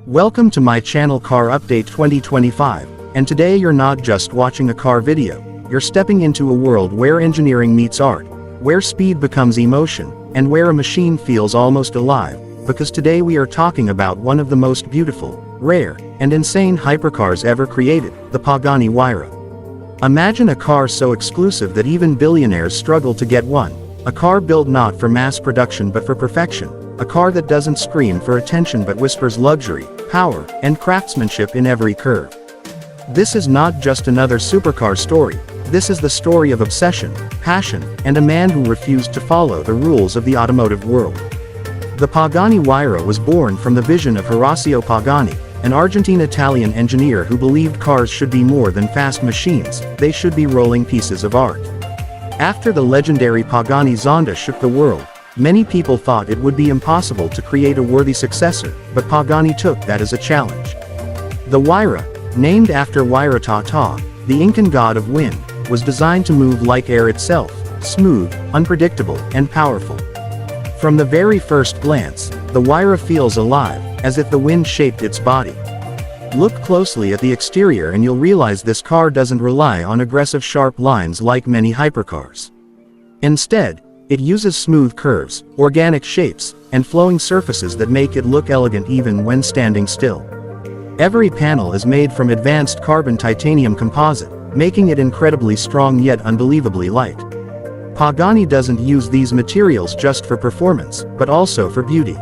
Welcome to my channel Car Update 2025, and today you're not just watching a car video, you're stepping into a world where engineering meets art, where speed becomes emotion, and where a machine feels almost alive, because today we are talking about one of the most beautiful, rare, and insane hypercars ever created, the Pagani Huayra. Imagine a car so exclusive that even billionaires struggle to get one, a car built not for mass production but for perfection. A car that doesn't scream for attention but whispers luxury, power, and craftsmanship in every curve. This is not just another supercar story, this is the story of obsession, passion, and a man who refused to follow the rules of the automotive world. The Pagani Huayra was born from the vision of Horacio Pagani, an Argentine-Italian engineer who believed cars should be more than fast machines, they should be rolling pieces of art. After the legendary Pagani Zonda shook the world, many people thought it would be impossible to create a worthy successor, but Pagani took that as a challenge. The Huayra, named after Huayra, the Incan god of wind, was designed to move like air itself, smooth, unpredictable, and powerful. From the very first glance, the Huayra feels alive, as if the wind shaped its body. Look closely at the exterior and you'll realize this car doesn't rely on aggressive sharp lines like many hypercars. Instead, it uses smooth curves, organic shapes, and flowing surfaces that make it look elegant even when standing still. Every panel is made from advanced carbon titanium composite, making it incredibly strong yet unbelievably light. Pagani doesn't use these materials just for performance, but also for beauty.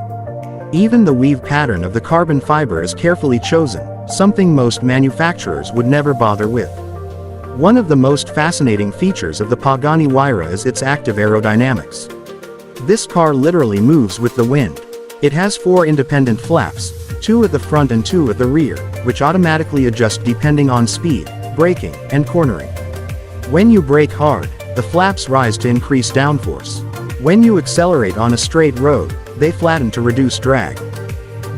Even the weave pattern of the carbon fiber is carefully chosen, something most manufacturers would never bother with. One of the most fascinating features of the Pagani Huayra is its active aerodynamics. This car literally moves with the wind. It has 4 independent flaps, 2 at the front and 2 at the rear, which automatically adjust depending on speed, braking, and cornering. When you brake hard, the flaps rise to increase downforce. When you accelerate on a straight road, they flatten to reduce drag.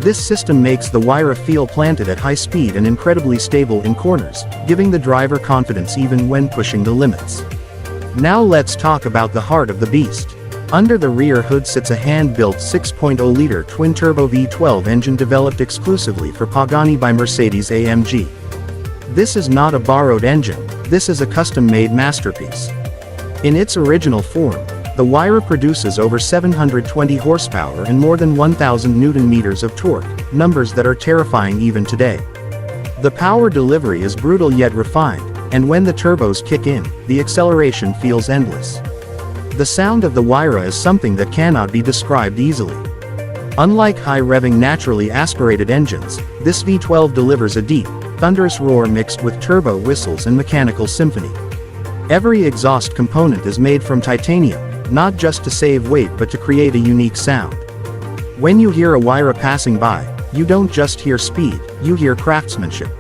This system makes the Huayra feel planted at high speed and incredibly stable in corners, giving the driver confidence even when pushing the limits. Now let's talk about the heart of the beast. Under the rear hood sits a hand-built 6.0-liter twin-turbo V12 engine developed exclusively for Pagani by Mercedes-AMG. This is not a borrowed engine, this is a custom-made masterpiece. In its original form, the Huayra produces over 720 horsepower and more than 1,000 Newton-meters of torque, numbers that are terrifying even today. The power delivery is brutal yet refined, and when the turbos kick in, the acceleration feels endless. The sound of the Huayra is something that cannot be described easily. Unlike high-revving naturally aspirated engines, this V12 delivers a deep, thunderous roar mixed with turbo whistles and mechanical symphony. Every exhaust component is made from titanium, not just to save weight but to create a unique sound. When you hear a Huayra passing by, you don't just hear speed, you hear craftsmanship.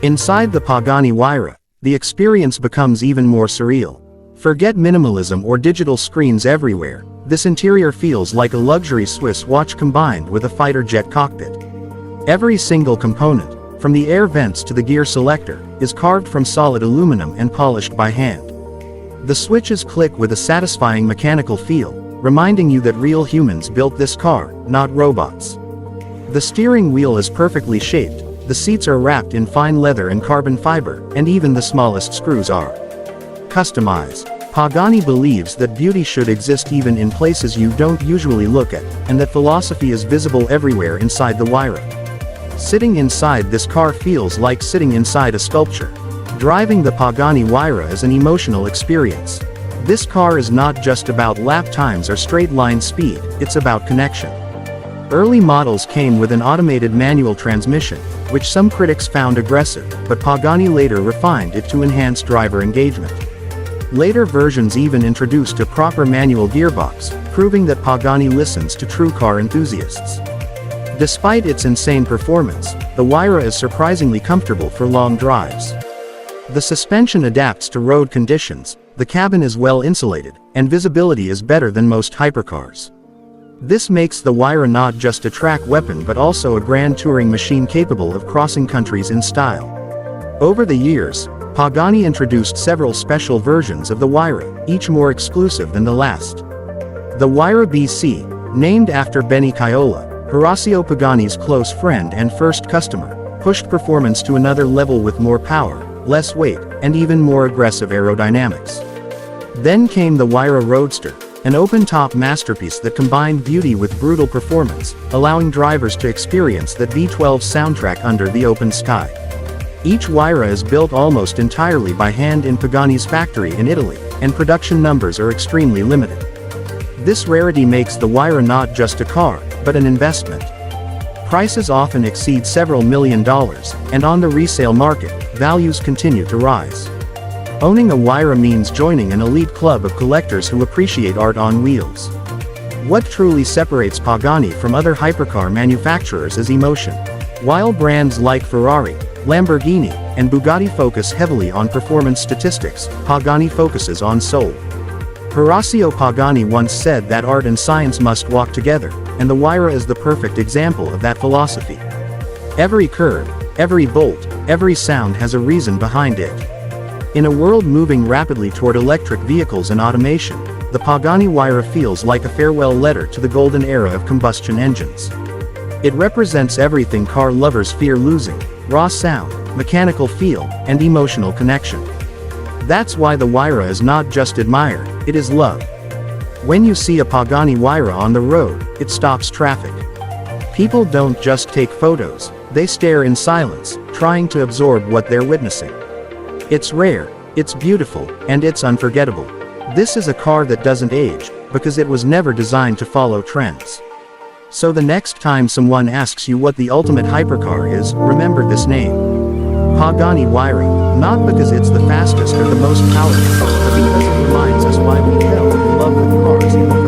Inside the Pagani Huayra, the experience becomes even more surreal. Forget minimalism or digital screens everywhere, this interior feels like a luxury Swiss watch combined with a fighter jet cockpit. Every single component, from the air vents to the gear selector, is carved from solid aluminum and polished by hand. The switches click with a satisfying mechanical feel, reminding you that real humans built this car, not robots. The steering wheel is perfectly shaped, the seats are wrapped in fine leather and carbon fiber, and even the smallest screws are customized. Pagani believes that beauty should exist even in places you don't usually look at, and that philosophy is visible everywhere inside the Huayra. Sitting inside this car feels like sitting inside a sculpture. Driving the Pagani Huayra is an emotional experience. This car is not just about lap times or straight-line speed, it's about connection. Early models came with an automated manual transmission, which some critics found aggressive, but Pagani later refined it to enhance driver engagement. Later versions even introduced a proper manual gearbox, proving that Pagani listens to true car enthusiasts. Despite its insane performance, the Huayra is surprisingly comfortable for long drives. The suspension adapts to road conditions, the cabin is well insulated, and visibility is better than most hypercars. This makes the Huayra not just a track weapon but also a grand touring machine capable of crossing countries in style. Over the years, Pagani introduced several special versions of the Huayra, each more exclusive than the last. The Huayra BC, named after Benny Caiola, Horacio Pagani's close friend and first customer, pushed performance to another level with more power, less weight, and even more aggressive aerodynamics. Then came the Huayra Roadster, an open-top masterpiece that combined beauty with brutal performance, allowing drivers to experience that V12 soundtrack under the open sky. Each Huayra is built almost entirely by hand in Pagani's factory in Italy, and production numbers are extremely limited. This rarity makes the Huayra not just a car, but an investment. Prices often exceed several $1 million, and on the resale market, values continue to rise. Owning a Huayra means joining an elite club of collectors who appreciate art on wheels. What truly separates Pagani from other hypercar manufacturers is emotion. While brands like Ferrari, Lamborghini, and Bugatti focus heavily on performance statistics, Pagani focuses on soul. Horacio Pagani once said that art and science must walk together, and the Huayra is the perfect example of that philosophy. Every curve, every bolt, every sound has a reason behind it. In a world moving rapidly toward electric vehicles and automation, the Pagani Huayra feels like a farewell letter to the golden era of combustion engines. It represents everything car lovers fear losing: raw sound, mechanical feel, and emotional connection. That's why the Huayra is not just admired, it is loved. When you see a Pagani Huayra on the road, it stops traffic. People don't just take photos, they stare in silence, trying to absorb what they're witnessing. It's rare, it's beautiful, and it's unforgettable. This is a car that doesn't age, because it was never designed to follow trends. So the next time someone asks you what the ultimate hypercar is, remember this name: Pagani Huayra, not because it's the fastest or the most powerful, but because it reminds us why we fell in love with cars in the